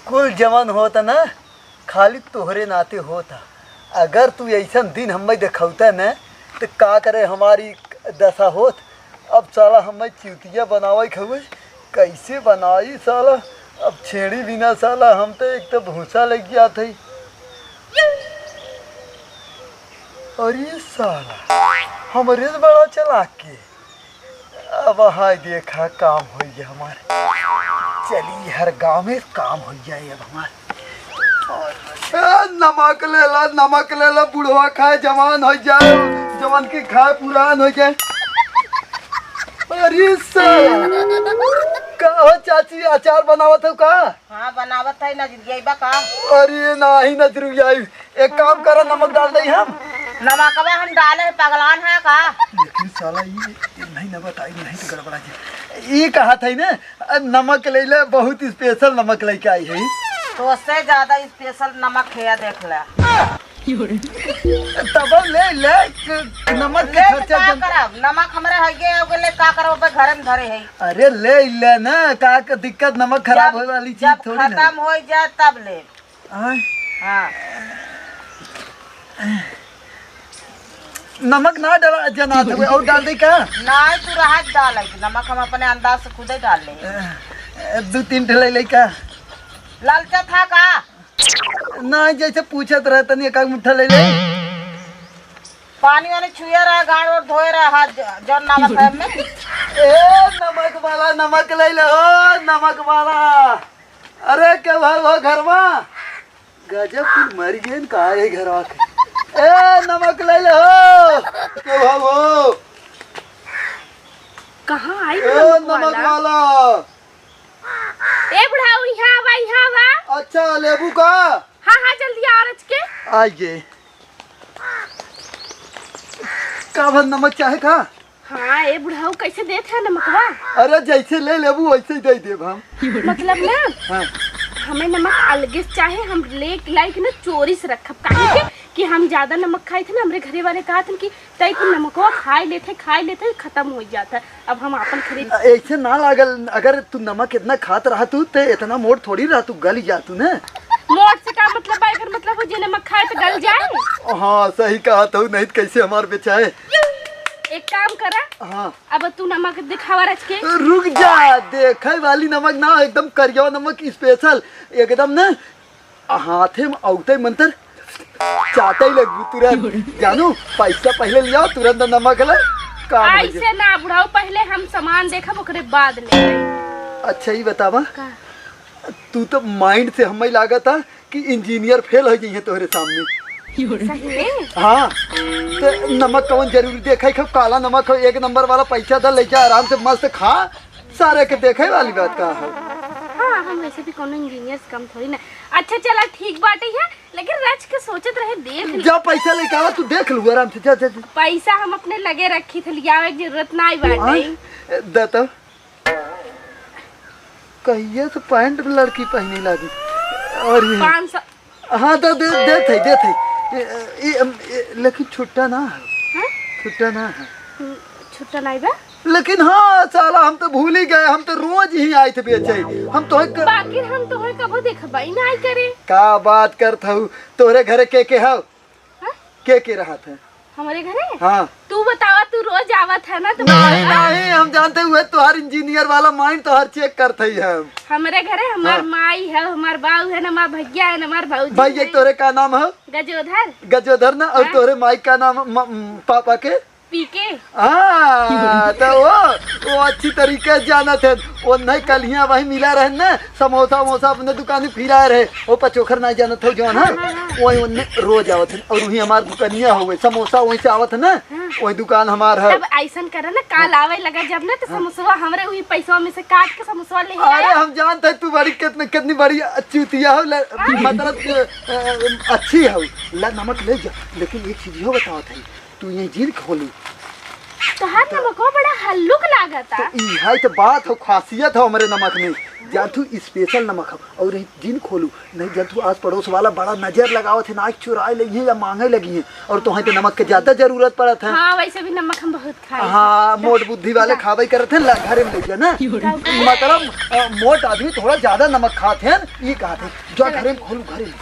कुल जवन होता ना खाली तोहरे नाते होता। अगर तू ऐसा दिन हमें दिखौता न तो का करे हमारी दशा होत। अब साला हमें चूतिया बनावे खुए कैसे बनाई साला। अब छेड़ी बिना साला हम तो एक तो भूसा लग गया थे। और ये साला हमारे से बड़ा चलाक के। अब हाय देखा काम हो गया हमारे। चलिए हर गांव में काम हो जाए अब हमारे। नमक ले ला बुढ़वा खाए जवान हो जाए, जवान के खाए पुरान हो जाए। अरे का हो चाची अचार बनावत हो का? हाँ बनावत है नजरिया का। अरे नहीं नजरिया, एक काम करो नमक डाल दे हम। नमकवा हम डाले पगलान है का। लेकिन साला ये नहीं न बताई नहीं तो गड़बड़ा जाए। ये कहा था ना नमक ले ले, बहुत स्पेशल नमक लेके आई है। तो उससे ज्यादा स्पेशल नमक है देख ले। तब ले ले नमक के खर्चा का करब नमक हमरे है ओगले का करब घर में धरे है। अरे ले ले ना का दिक्कत, नमक खराब होए वाली चीज थोड़ी ना। खत्म हो जाए तब ले। हाँ नमक ना डाला जना तो और डाल दे का? नहीं तू राहत डाल नमक हम अपने अंदाज से खुद ही डाल ले। 2-3 ढलाई ले का लालचा था का? नहीं जैसे पूछत रहता नहीं, एक मुट्ठा ले ले। पानी वाले छुए रहा गाड़ और धोए रहा हाथ जो नमक है में। ए नमक वाला नमक ले ले हो, नमक वाला। अरे क्या भाव हो घर में? गजब कुल मर गए का है घर आके। ए नमक ले ले हो, क्या भाव हो? कहाँ आई नमक वाला? ए बुढ़ाऊ यहाँ वा। अच्छा लेबू का? हाँ हाँ जल्दी आ रच के आइए। का भर नमक चाहे का? हाँ ए बुढ़ाऊ कैसे देते हैं नमकवा? अरे जैसे ले लेबू वैसे ही दे देब हम। मतलब ना हाँ। हमें नमक अलगे से चाहे, हम ले लाइक ना चोरी से रखब काहे कि हम ज्यादा नमक खाए थे ना। हमारे घरे वाले कहा थे कि तई को नमकवा खाए लेते खत्म हो जाता। अब हम अपन खरीद ऐसे ना लागल। अगर तू नमक इतना खात रहा तू तो इतना मोट थोड़ी रहा तू, गल जा तू ना। मोट से का मतलब है? अगर मतलब हो जे नमक खाए तो गल जाए। हाँ सही कहा तू, नहीं तो कैसे हमार बेचाए। एक काम करा। हाँ अब तू नमक दिखावा रच के। रुक जा, देखे वाली नमक ना, एकदम करिया नमक स्पेशल एकदम ना। हाथे में औते मंत्र चाटे ही लगू तुरंत। जानू पैसा पहले लिया तुरंत नमक ले काम हो ऐसे ना बुढ़ाऊ, पहले हम सामान देखब ओकरे बाद ले। अच्छा ही बतावा, तू तो माइंड से हमें लागत था कि इंजीनियर फेल हो गई है तोहरे सामने। सही में? हाँ तो नमक कौन जरूरी देखे खब, काला नमक हो 1 नंबर वाला, पैसा दल लेके आराम से मस्त खा। सारे के देखे वाली बात का है। हाँ हम वैसे भी कोनो इंजीनियर से कम थोड़ी ना। अच्छा चला ठीक बात है, लेकिन रच के सोचत रहे देख जा पैसा लेके आवा, तू देख लू आराम से। जा जा पैसा हम अपने लगे रखी थे, लियावे की जरूरत ना बाटे। दता कहिए तो पैंट लड़की पहनी लगी। और 500। हाँ तो दे थे लेकिन छुट्टा ना है। छुट्टा ना है, छुट्टा नहीं बा। लेकिन हाँ साला हम तो भूल ही गए। हम तो रोज ही आए थे बेचे। हम तो बाकी हम तो है कबो देखबा ही नहीं करे। का बात करता हूँ? तोरे घरे के हो? के रहा था हमारे घरे? हाँ तू बतावा, तू रोज आवत है ना? तो नहीं हम जानते हुए तुहार इंजीनियर वाला माइंड तो हर चेक करते ही है। हमारे घरे हमार माई है, हमार बाऊ है, हमार भैया है, हमार भाऊजी। भैया तोरे का नाम है? गजोधर। गजोधर ना? और तोरे माई का नाम पापा के? पीके। हाँ तो वो अच्छी तरीके से जाना थे। वो नहीं कल ही वही मिला रहे ना, समोसा वमोसा अपने दुकान में फिरा रहे। वो पचोखर नहीं जाना था जो ना, वही उन्हें रोज आवत है। और वही हमार दुकानिया हो गई, समोसा वहीं से आवत है ना, वही दुकान हमार है। तब ऐसा करे ना, काल आवे लगा जब ना तो समोसा हमरे वही पैसा में से काट के समोसा ले। अरे हम जानते तू बड़ी कितनी बड़ी चूतिया हो, मतलब अच्छी हो। ला नमक ले जा, लेकिन एक चीज हो बताओ था, तू ये जीर खोली तोहार नमको बड़ा हल्लुक लागता। तो इहा तो बात हो, खासियत हो हमारे नमक में। जब तू स्पेशल नमक हो और दिन खोलू नहीं, जब तू आस पड़ोस वाला बड़ा नजर लगाओ थे, नाक चुराए लगी है या मांगे लगी है, और तुम्हें तो नमक के ज्यादा जरूरत पड़त है। हाँ वैसे भी नमक हम बहुत खाए। हाँ मोट बुद्धि वाले खावे करते हैं, घरे में ले ना, मतलब मोट आदमी थोड़ा ज्यादा नमक खाते हैं, ये कहते हैं जो घरे में खोलू, घरे में।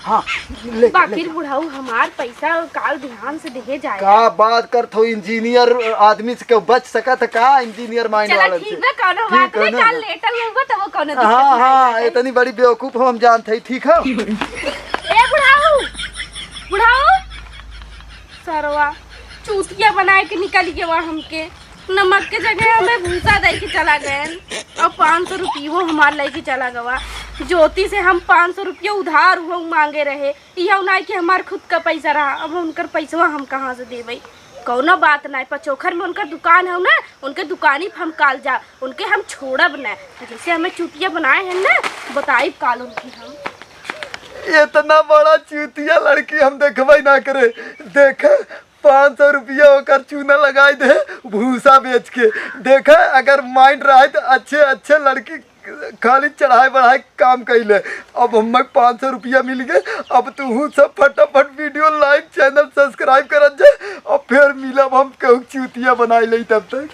हाँ ले बाकी बुढ़ाऊ हमार पैसा काल ध्यान से देहे जाए। का बात कर थो, इंजीनियर आदमी से क्यों बच सका था का, इंजीनियर माइंड चला वाला ठीक है, कोनो बात नहीं, काल लेटर होगा तो वो कोनो दिक्कत हाँ नहीं हाँ है। इतनी बड़ी बेवकूफ हो हम जानते हैं, ठीक है। ए बुढ़ाऊ सरवा चूतिया बनाए के निकल गए वहाँ हमके, नमक के जगह हमें भूसा दे के चला गए और 500 रुपये वो हमार लेके चला गवा। ज्योति से हम 500 रुपये उधार हुआ मांगे रहे, यह नहीं कि हमार खुद का पैसा रहा, अब उनकर पैसा हम कहाँ से देवे। कौनो बात नहीं, पचोखर में उनका दुकान है ना, उनके दुकानी पर हम काल जा, उनके हम छोड़ब न, जैसे हमें चूतिया बनाए हैं ना, बताई काल उनकी हम। इतना बड़ा चूतिया लड़की हम देखबे ना करे, देख 500 रुपया होकर चूना लगाए दे भूसा बेच के, देखा अगर माइंड रहे तो अच्छे अच्छे लड़की खाली चढ़ाए बढ़ाए काम कैले। अब हमें 500 रुपया मिल गए, अब तू सब फटाफट वीडियो लाइक चैनल सब्सक्राइब कर जा, और फिर मिलब हम कहूँ चूतिया बनाए ले तब तक।